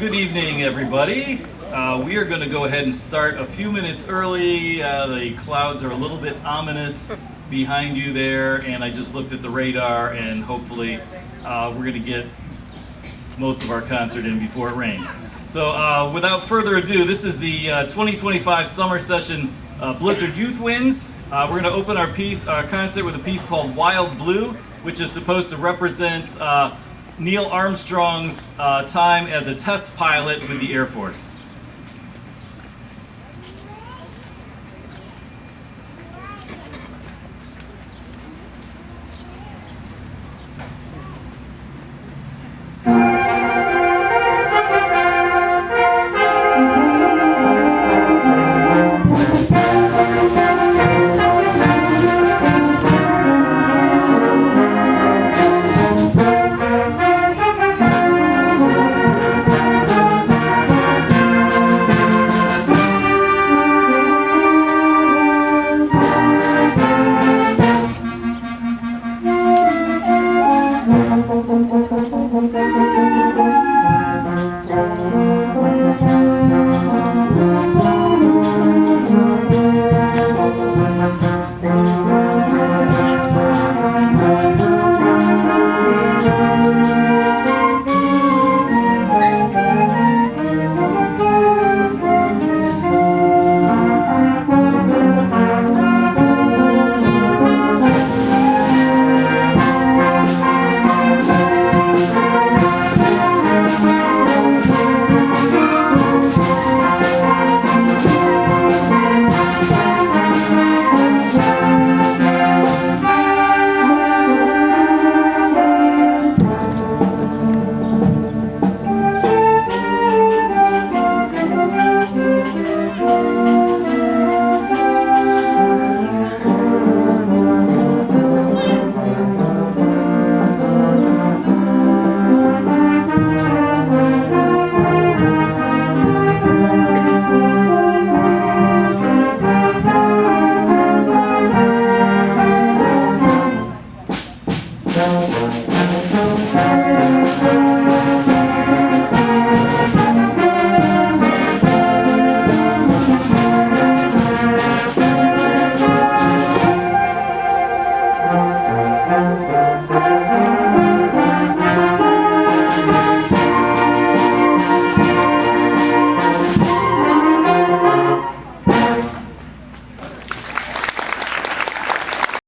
Good evening, everybody. We are going to go ahead and start a few minutes early. The clouds are a little bit ominous behind you there, and I just looked at the radar, and hopefully we're going to get most of our concert in before it rains. So without further ado, this is the 2025 Summer Session Blizzard Youth Wins. We're going to open our concert with a piece called Wild Blue, which is supposed to represent Neil Armstrong's time as a test pilot with the Air Force.